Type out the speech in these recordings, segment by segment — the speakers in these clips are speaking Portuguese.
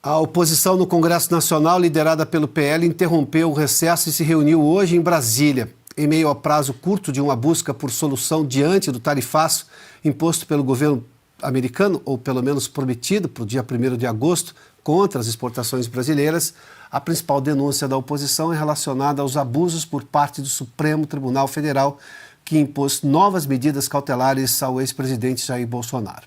A oposição no Congresso Nacional, liderada pelo PL, interrompeu o recesso e se reuniu hoje em Brasília. Em meio ao prazo curto de uma busca por solução diante do tarifaço imposto pelo governo americano, ou pelo menos prometido para o dia 1º de agosto, contra as exportações brasileiras, a principal denúncia da oposição é relacionada aos abusos por parte do Supremo Tribunal Federal, que impôs novas medidas cautelares ao ex-presidente Jair Bolsonaro.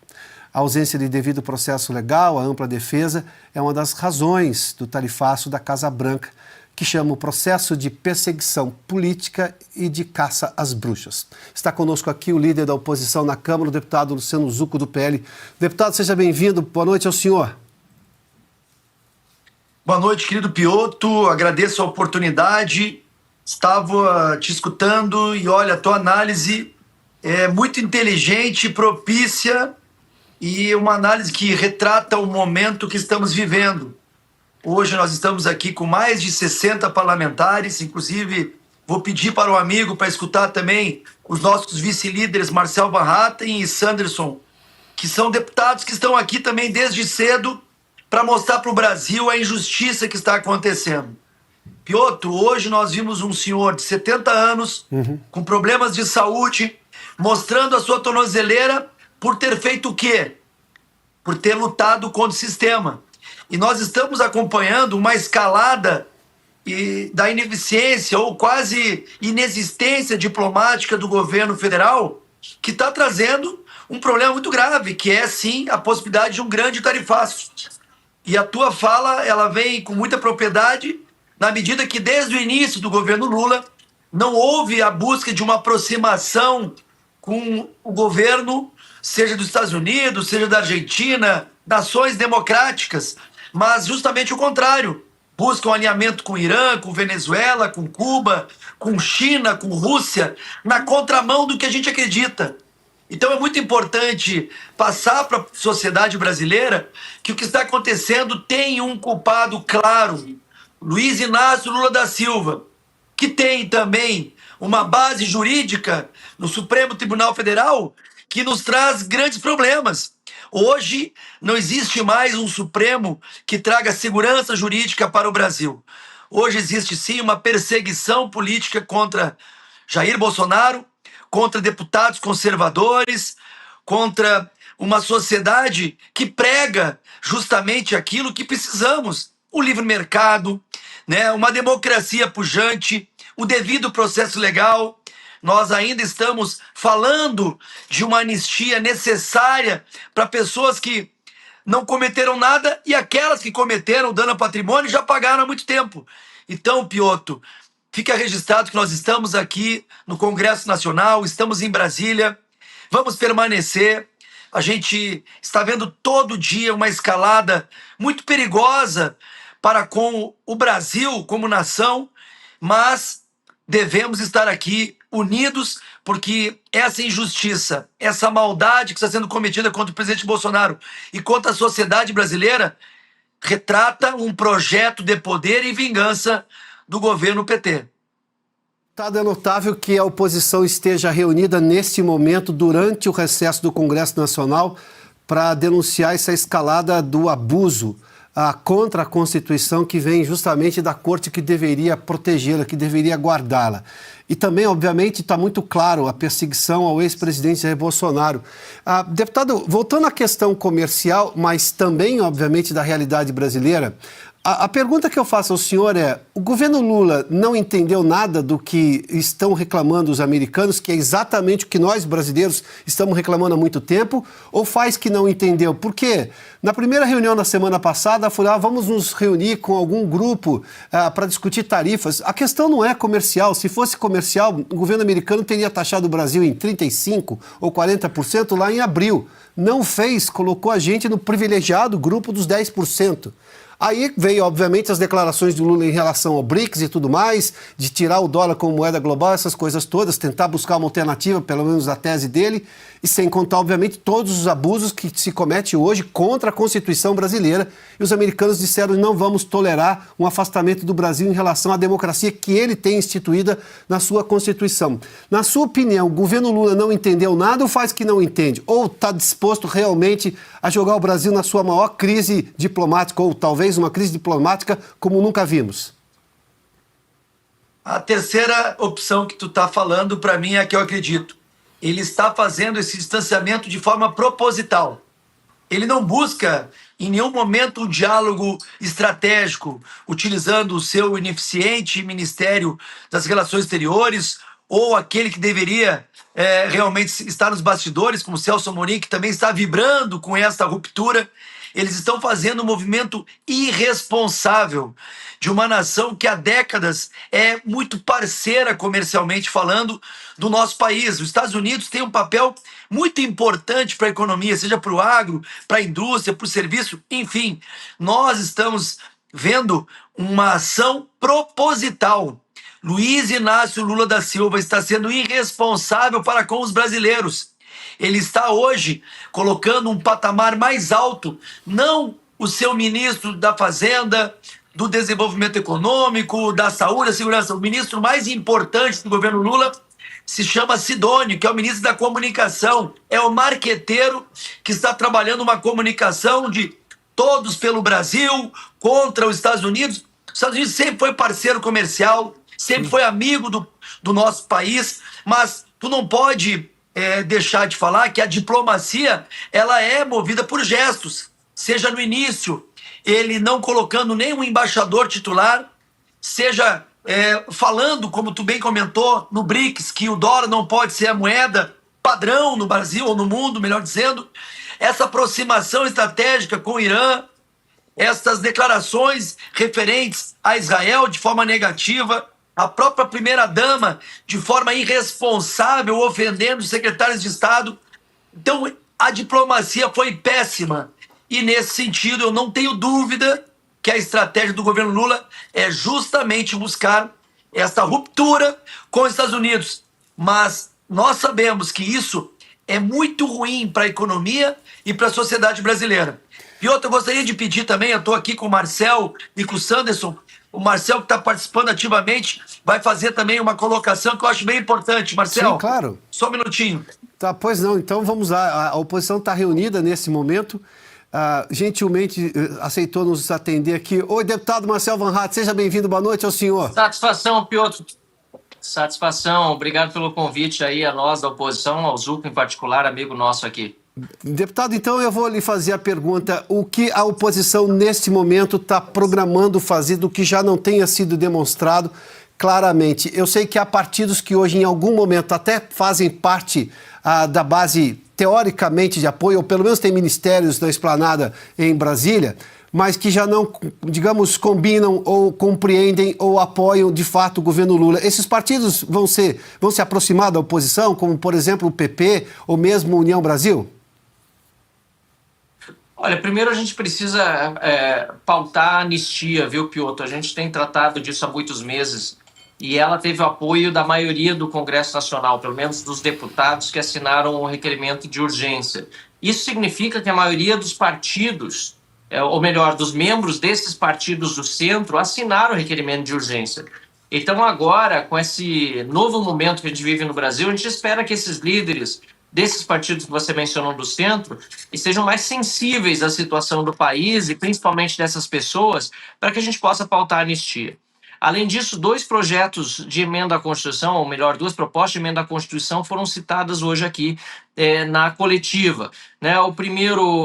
A ausência de devido processo legal, a ampla defesa, é uma das razões do tarifaço da Casa Branca, que chama o processo de perseguição política e de caça às bruxas. Está conosco aqui o líder da oposição na Câmara, o deputado Luciano Zucco, do PL. Deputado, seja bem-vindo. Boa noite ao senhor. Boa noite, querido Piotto. Agradeço a oportunidade. Estava te escutando e, olha, a tua análise é muito inteligente, propícia e uma análise que retrata o momento que estamos vivendo. Hoje nós estamos aqui com mais de 60 parlamentares, inclusive vou pedir para o amigo para escutar também os nossos vice-líderes Marcel Van Hatten e Sanderson, que são deputados que estão aqui também desde cedo para mostrar para o Brasil a injustiça que está acontecendo. Piotto, hoje nós vimos um senhor de 70 anos, com problemas de saúde, mostrando a sua tornozeleira por ter feito o quê? Por ter lutado contra o sistema. E nós estamos acompanhando uma escalada da ineficiência ou quase inexistência diplomática do governo federal, que está trazendo um problema muito grave, que é, sim, a possibilidade de um grande tarifaço. E a tua fala, ela vem com muita propriedade, na medida que desde o início do governo Lula não houve a busca de uma aproximação com o governo, seja dos Estados Unidos, seja da Argentina, nações democráticas, mas justamente o contrário. Buscam alinhamento com o Irã, com Venezuela, com Cuba, com China, com Rússia, na contramão do que a gente acredita. Então é muito importante passar para a sociedade brasileira que o que está acontecendo tem um culpado claro, Luiz Inácio Lula da Silva, que tem também uma base jurídica no Supremo Tribunal Federal que nos traz grandes problemas. Hoje não existe mais um Supremo que traga segurança jurídica para o Brasil. Hoje existe sim uma perseguição política contra Jair Bolsonaro, contra deputados conservadores, contra uma sociedade que prega justamente aquilo que precisamos: o livre mercado, né, uma democracia pujante, o devido processo legal. Nós ainda estamos falando de uma anistia necessária para pessoas que não cometeram nada e aquelas que cometeram dano ao patrimônio já pagaram há muito tempo. Então, Piotto, fica registrado que nós estamos aqui no Congresso Nacional, estamos em Brasília, vamos permanecer. A gente está vendo todo dia uma escalada muito perigosa para com o Brasil como nação, mas devemos estar aqui unidos, porque essa injustiça, essa maldade que está sendo cometida contra o presidente Bolsonaro e contra a sociedade brasileira retrata um projeto de poder e vingança do governo PT. É notável que a oposição esteja reunida neste momento, durante o recesso do Congresso Nacional, para denunciar essa escalada do abuso contra a Constituição, que vem justamente da Corte, que deveria protegê-la, que deveria guardá-la. E também, obviamente, está muito claro a perseguição ao ex-presidente Jair Bolsonaro. Deputado, voltando à questão comercial, mas também, obviamente, da realidade brasileira, a pergunta que eu faço ao senhor é: o governo Lula não entendeu nada do que estão reclamando os americanos, que é exatamente o que nós brasileiros estamos reclamando há muito tempo, ou faz que não entendeu? Por quê? Na primeira reunião da semana passada, falou: vamos nos reunir com algum grupo para discutir tarifas. A questão não é comercial. Se fosse comercial, o governo americano teria taxado o Brasil em 35% ou 40% lá em abril. Não fez, colocou a gente no privilegiado grupo dos 10%. Aí veio, obviamente, as declarações do Lula em relação ao BRICS e tudo mais, de tirar o dólar como moeda global, essas coisas todas, tentar buscar uma alternativa, pelo menos da tese dele, e sem contar, obviamente, todos os abusos que se comete hoje contra a Constituição brasileira. E os americanos disseram: não vamos tolerar um afastamento do Brasil em relação à democracia que ele tem instituída na sua Constituição. Na sua opinião, o governo Lula não entendeu nada ou faz que não entende? Ou está disposto realmente a jogar o Brasil na sua maior crise diplomática, ou talvez uma crise diplomática como nunca vimos? A terceira opção que tu está falando, para mim, é a que eu acredito. Ele está fazendo esse distanciamento de forma proposital. Ele não busca, em nenhum momento, um diálogo estratégico, utilizando o seu ineficiente Ministério das Relações Exteriores ou aquele que deveria realmente estar nos bastidores, como Celso Amorim, que também está vibrando com esta ruptura. Eles estão fazendo um movimento irresponsável de uma nação que há décadas é muito parceira, comercialmente falando, do nosso país. Os Estados Unidos têm um papel muito importante para a economia, seja para o agro, para a indústria, para o serviço, enfim. Nós estamos vendo uma ação proposital. Luiz Inácio Lula da Silva está sendo irresponsável para com os brasileiros. Ele está hoje colocando um patamar mais alto, não o seu ministro da Fazenda, do Desenvolvimento Econômico, da Saúde, da Segurança. O ministro mais importante do governo Lula se chama Sidônio, que é o ministro da Comunicação. É o marqueteiro que está trabalhando uma comunicação de todos pelo Brasil, contra os Estados Unidos. Os Estados Unidos sempre foi parceiro comercial, sempre foi amigo do nosso país, mas tu não pode deixar de falar que a diplomacia ela é movida por gestos, seja no início ele não colocando nenhum embaixador titular, seja falando, como tu bem comentou, no BRICS, que o dólar não pode ser a moeda padrão no Brasil ou no mundo, melhor dizendo, essa aproximação estratégica com o Irã, essas declarações referentes a Israel de forma negativa, a própria primeira-dama de forma irresponsável, ofendendo os secretários de Estado. Então, a diplomacia foi péssima. E, nesse sentido, eu não tenho dúvida que a estratégia do governo Lula é justamente buscar essa ruptura com os Estados Unidos. Mas nós sabemos que isso é muito ruim para a economia e para a sociedade brasileira. E outra, eu gostaria de pedir também, eu estou aqui com o Marcel e com o Sanderson, o Marcel, que está participando ativamente, vai fazer também uma colocação que eu acho bem importante. Marcel, sim, claro. Só um minutinho. Tá, pois não, então vamos lá. A oposição está reunida nesse momento. Gentilmente aceitou nos atender aqui. Oi, deputado Marcel Van Hatt, seja bem-vindo. Boa noite ao senhor. Satisfação, Piotr. Satisfação. Obrigado pelo convite aí a nós da oposição, ao Zucco em particular, amigo nosso aqui. Deputado, então eu vou lhe fazer a pergunta: o que a oposição neste momento está programando fazer do que já não tenha sido demonstrado claramente? Eu sei que há partidos que hoje em algum momento até fazem parte da base teoricamente de apoio, ou pelo menos tem ministérios na esplanada em Brasília, mas que já não, digamos, combinam ou compreendem ou apoiam de fato o governo Lula. Esses partidos vão se aproximar da oposição, como por exemplo o PP ou mesmo União Brasil? Olha, primeiro a gente precisa pautar a anistia, viu, Piotr? A gente tem tratado disso há muitos meses e ela teve o apoio da maioria do Congresso Nacional, pelo menos dos deputados que assinaram o requerimento de urgência. Isso significa que a maioria dos partidos, ou melhor, dos membros desses partidos do centro, assinaram o requerimento de urgência. Então agora, com esse novo momento que a gente vive no Brasil, a gente espera que esses líderes desses partidos que você mencionou do centro estejam mais sensíveis à situação do país e principalmente dessas pessoas, para que a gente possa pautar a anistia. Além disso, 2 projetos de emenda à Constituição, ou melhor, 2 propostas de emenda à Constituição foram citadas hoje aqui na coletiva. Né?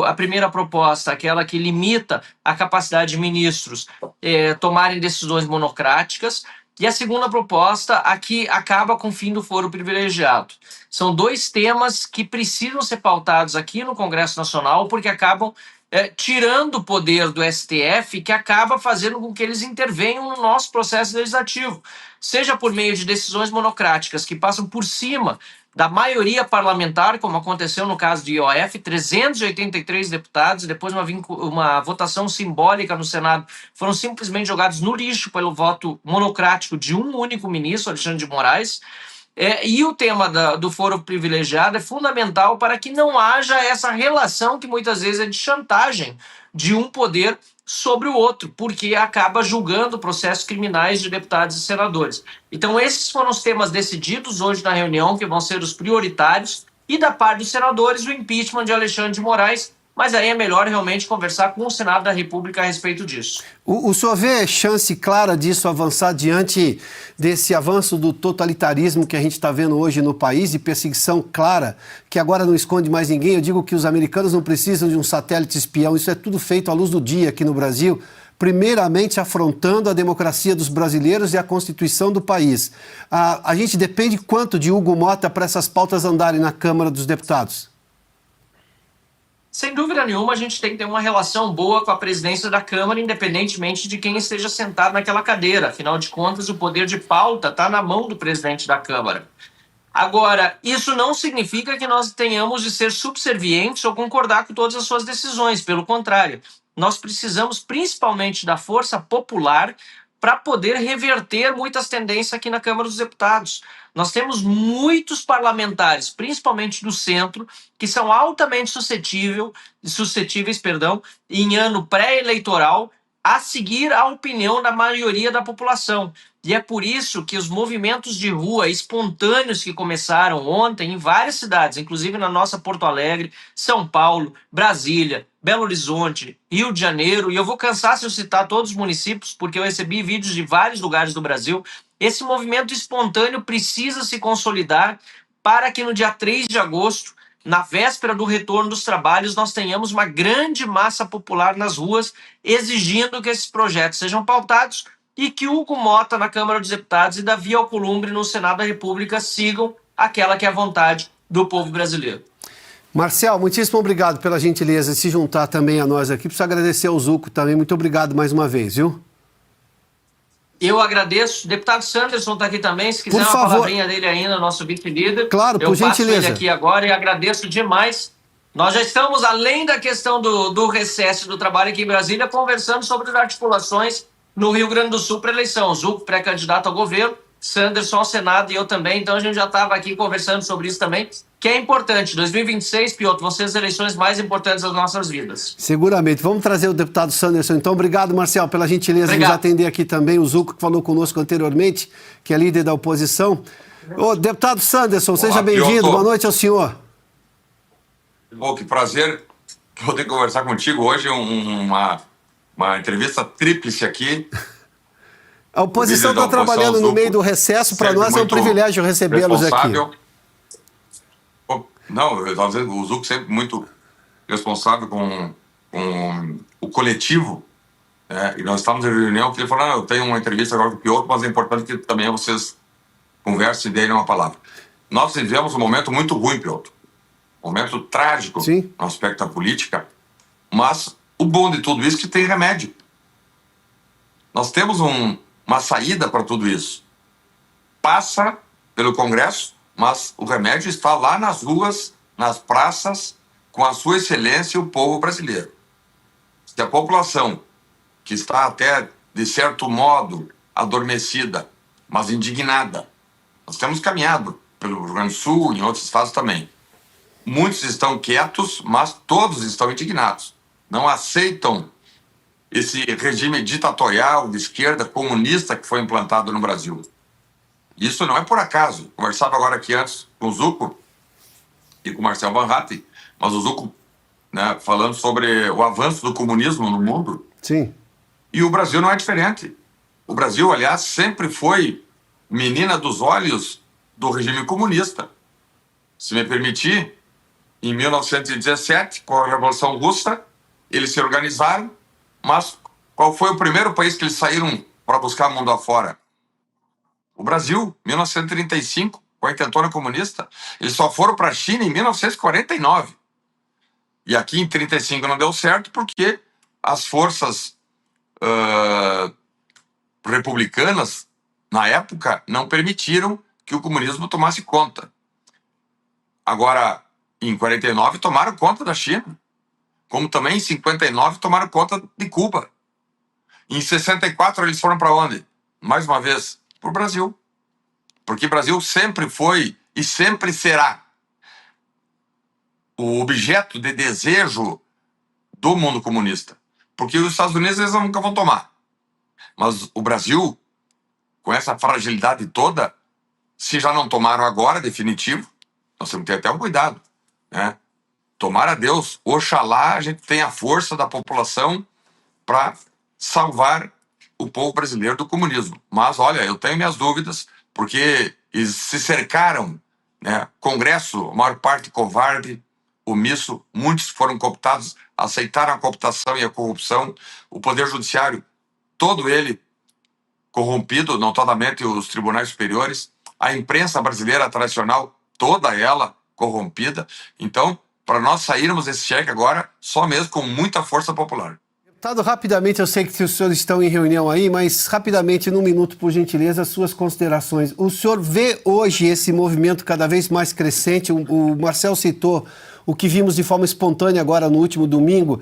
A primeira proposta, aquela que limita a capacidade de ministros tomarem decisões monocráticas, e a segunda proposta, a que acaba com o fim do foro privilegiado. São 2 temas que precisam ser pautados aqui no Congresso Nacional, porque acabam tirando o poder do STF, que acaba fazendo com que eles intervenham no nosso processo legislativo, seja por meio de decisões monocráticas que passam por cima da maioria parlamentar, como aconteceu no caso do IOF, 383 deputados, e depois uma votação simbólica no Senado, foram simplesmente jogados no lixo pelo voto monocrático de um único ministro, Alexandre de Moraes. E o tema do foro privilegiado é fundamental para que não haja essa relação que muitas vezes é de chantagem de um poder sobre o outro, porque acaba julgando processos criminais de deputados e senadores. Então esses foram os temas decididos hoje na reunião, que vão ser os prioritários, e da parte dos senadores o impeachment de Alexandre de Moraes, mas aí é melhor realmente conversar com o Senado da República a respeito disso. O senhor vê chance clara disso avançar diante desse avanço do totalitarismo que a gente está vendo hoje no país e perseguição clara, que agora não esconde mais ninguém? Eu digo que os americanos não precisam de um satélite espião, isso é tudo feito à luz do dia aqui no Brasil, primeiramente afrontando a democracia dos brasileiros e a Constituição do país. A gente depende quanto de Hugo Mota para essas pautas andarem na Câmara dos Deputados? Sem dúvida nenhuma, a gente tem que ter uma relação boa com a presidência da Câmara, independentemente de quem esteja sentado naquela cadeira. Afinal de contas, o poder de pauta está na mão do presidente da Câmara. Agora, isso não significa que nós tenhamos de ser subservientes ou concordar com todas as suas decisões. Pelo contrário, nós precisamos principalmente da força popular para poder reverter muitas tendências aqui na Câmara dos Deputados. Nós temos muitos parlamentares, principalmente do centro, que são altamente suscetíveis, em ano pré-eleitoral, a seguir a opinião da maioria da população. E é por isso que os movimentos de rua espontâneos que começaram ontem em várias cidades, inclusive na nossa Porto Alegre, São Paulo, Brasília, Belo Horizonte, Rio de Janeiro, e eu vou cansar se eu citar todos os municípios, porque eu recebi vídeos de vários lugares do Brasil. Esse movimento espontâneo precisa se consolidar para que no dia 3 de agosto, na véspera do retorno dos trabalhos, nós tenhamos uma grande massa popular nas ruas exigindo que esses projetos sejam pautados e que Hugo Mota na Câmara dos Deputados e Davi Alcolumbre no Senado da República sigam aquela que é a vontade do povo brasileiro. Marcel, muitíssimo obrigado pela gentileza de se juntar também a nós aqui. Preciso agradecer ao Zuco também. Muito obrigado mais uma vez, viu? Eu agradeço. O deputado Sanderson está aqui também. Se quiser uma palavrinha dele ainda, nosso vice-líder. Claro, por gentileza. Eu passo ele aqui agora e agradeço demais. Nós já estamos, além da questão do recesso do trabalho aqui em Brasília, conversando sobre as articulações no Rio Grande do Sul para eleição. Zuco, pré-candidato ao governo, Sanderson ao Senado e eu também. Então a gente já estava aqui conversando sobre isso também, que é importante. 2026, Piotr, vão ser as eleições mais importantes das nossas vidas. Seguramente. Vamos trazer o deputado Sanderson. Então, obrigado, Marcel, pela gentileza de nos atender aqui também. O Zuco, que falou conosco anteriormente, que é líder da oposição. Ô, deputado Sanderson, seja bem-vindo. Boa noite ao senhor. Bom, que prazer poder conversar contigo hoje. Uma entrevista tríplice aqui. A oposição está trabalhando no meio do recesso. Para nós é um privilégio recebê-los aqui. Não, eu estava dizendo, o Zuco sempre muito responsável com o coletivo. E nós estávamos em reunião, que ele falou, eu tenho uma entrevista agora com o Piotr, mas é importante que também vocês conversem e deem uma palavra. Nós vivemos um momento muito ruim, Piotr. Um momento trágico. Sim. No aspecto da política. Mas o bom de tudo isso é que tem remédio. Nós temos uma saída para tudo isso. Passa pelo Congresso, mas o remédio está lá nas ruas, nas praças, com a sua excelência, o povo brasileiro. Se a população, que está até, de certo modo, adormecida, mas indignada, nós temos caminhado pelo Rio Grande do Sul, em outros estados também. Muitos estão quietos, mas todos estão indignados. Não aceitam esse regime ditatorial de esquerda comunista que foi implantado no Brasil. Isso não é por acaso. Conversava agora aqui antes com o Zuco e com o Marcel Van Hatten, mas o Zuco, né, falando sobre o avanço do comunismo no mundo. Sim. E o Brasil não é diferente. O Brasil, aliás, sempre foi menina dos olhos do regime comunista. Se me permitir, em 1917, com a Revolução Russa, eles se organizaram, mas qual foi o primeiro país que eles saíram para buscar mundo afora? O Brasil, 1935, com a intentona comunista. Eles só foram para a China em 1949. E aqui em 1935 não deu certo porque as forças republicanas, na época, não permitiram que o comunismo tomasse conta. Agora, em 49, tomaram conta da China. Como também em 59 tomaram conta de Cuba. Em 64 eles foram para onde? Mais uma vez, para o Brasil. Porque o Brasil sempre foi e sempre será o objeto de desejo do mundo comunista. Porque os Estados Unidos eles nunca vão tomar. Mas o Brasil, com essa fragilidade toda, se já não tomaram agora, definitivo, nós temos que ter até um cuidado, né? Tomara a Deus, oxalá a gente tenha a força da população para salvar o povo brasileiro do comunismo. Mas, olha, eu tenho minhas dúvidas, porque eles se cercaram, né? Congresso, a maior parte covarde, omisso, muitos foram cooptados, aceitaram a cooptação e a corrupção, o Poder Judiciário, todo ele corrompido, notadamente os tribunais superiores, a imprensa brasileira tradicional, toda ela corrompida. Então, para nós sairmos desse cheque agora, só mesmo com muita força popular. Deputado, rapidamente, eu sei que os senhores estão em reunião aí, mas rapidamente, num minuto, por gentileza, as suas considerações. O senhor vê hoje esse movimento cada vez mais crescente? O Marcel citou o que vimos de forma espontânea agora no último domingo,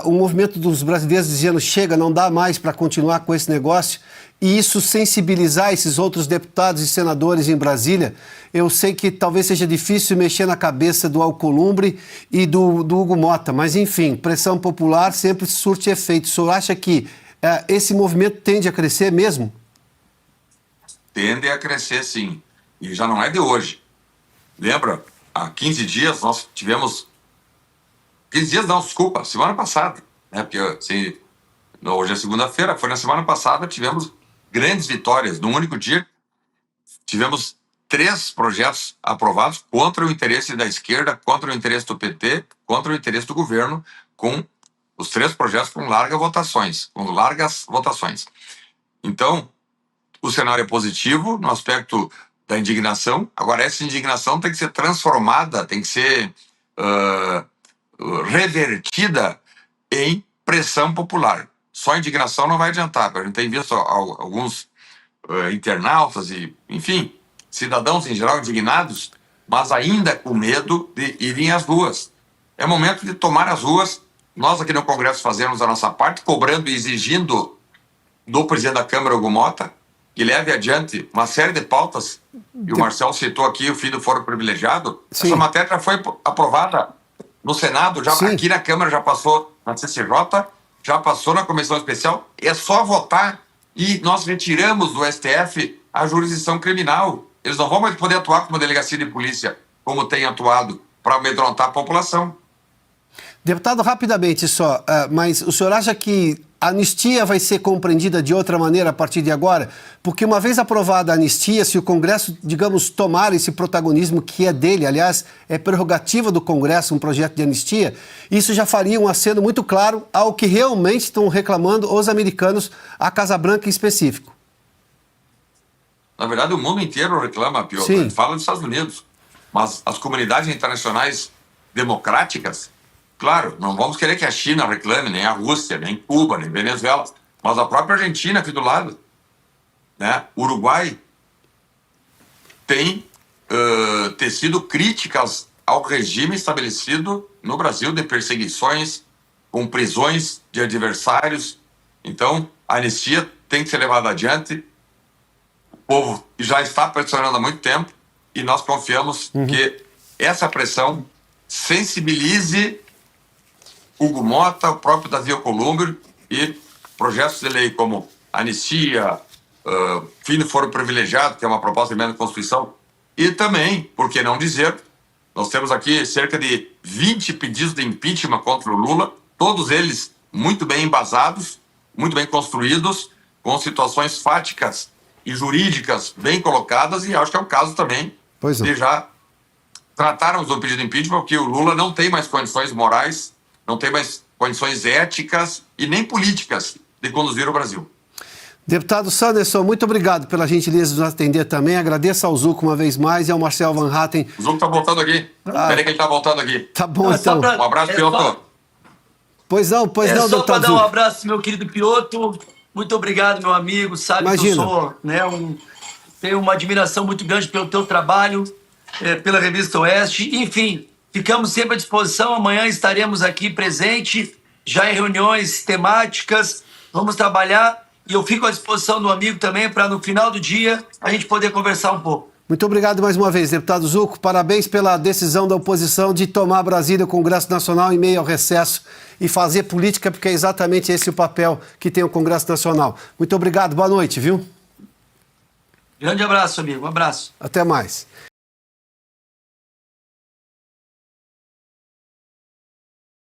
o movimento dos brasileiros dizendo chega, não dá mais para continuar com esse negócio, e isso sensibilizar esses outros deputados e senadores em Brasília. Eu sei que talvez seja difícil mexer na cabeça do Alcolumbre e do Hugo Motta, mas enfim, pressão popular sempre surte efeito. O senhor acha que esse movimento tende a crescer mesmo? Tende a crescer, sim. E já não é de hoje. Lembra? Há 15 dias nós tivemos... 15 dias não, desculpa, semana passada. Né? Porque hoje é segunda-feira, foi na semana passada, tivemos grandes vitórias. Num único dia, tivemos 3 projetos aprovados contra o interesse da esquerda, contra o interesse do PT, contra o interesse do governo, com os 3 projetos com largas votações. Então, o cenário é positivo no aspecto da indignação. Agora, essa indignação tem que ser transformada, tem que ser revertida em pressão popular. Só indignação não vai adiantar. A gente tem visto alguns internautas e, enfim, cidadãos em geral indignados, mas ainda com medo de irem às ruas. É momento de tomar as ruas. Nós aqui no Congresso fazemos a nossa parte, cobrando e exigindo do presidente da Câmara, Hugo Motta, que leve adiante uma série de pautas, e o Marcel citou aqui o fim do foro privilegiado. Sim. Essa matéria já foi aprovada no Senado, já aqui na Câmara já passou na CCJ, já passou na Comissão Especial, é só votar e nós retiramos do STF a jurisdição criminal. Eles não vão mais poder atuar como delegacia de polícia, como tem atuado, para amedrontar a população. Deputado, rapidamente só, mas o senhor acha que a anistia vai ser compreendida de outra maneira a partir de agora? Porque uma vez aprovada a anistia, se o Congresso, digamos, tomar esse protagonismo que é dele, aliás, é prerrogativa do Congresso um projeto de anistia, isso já faria um aceno muito claro ao que realmente estão reclamando os americanos, a Casa Branca em específico. Na verdade, o mundo inteiro reclama, Piotr. A gente fala dos Estados Unidos, mas as comunidades internacionais democráticas, claro, não vamos querer que a China reclame, nem a Rússia, nem Cuba, nem Venezuela, mas a própria Argentina aqui do lado, né? Uruguai tem tecido críticas ao regime estabelecido no Brasil de perseguições, com prisões de adversários. Então, a anistia tem que ser levada adiante. O povo já está pressionando há muito tempo e nós confiamos que essa pressão sensibilize Hugo Motta, o próprio Davi Alcolumbre e projetos de lei como anistia, fim do foro privilegiado, que é uma proposta de emenda à Constituição, e também, por que não dizer, nós temos aqui cerca de 20 pedidos de impeachment contra o Lula, todos eles muito bem embasados, muito bem construídos, com situações fáticas e jurídicas bem colocadas, e acho que é o caso também de já tratarmos do pedido de impeachment, porque o Lula não tem mais condições morais, não tem mais condições éticas e nem políticas de conduzir o Brasil. Deputado Sanderson, muito obrigado pela gentileza de nos atender também. Agradeço ao Zuco uma vez mais e ao Marcel Van Hatten. O Zuco está voltando aqui. Peraí que ele está voltando aqui. Tá bom, então. Um abraço, Piotr. Pois não, deputado Zuco. Só para dar um abraço, meu querido Piotr. Muito obrigado, meu amigo. Sabe que eu sou, né, tenho uma admiração muito grande pelo teu trabalho, pela Revista Oeste. Enfim, ficamos sempre à disposição. Amanhã estaremos aqui presente, já em reuniões temáticas. Vamos trabalhar. E eu fico à disposição do amigo também para, no final do dia, a gente poder conversar um pouco. Muito obrigado mais uma vez, deputado Zuco. Parabéns pela decisão da oposição de tomar Brasília, o Congresso Nacional, em meio ao recesso e fazer política, porque é exatamente esse o papel que tem o Congresso Nacional. Muito obrigado, boa noite, viu? Grande abraço, amigo. Um abraço. Até mais.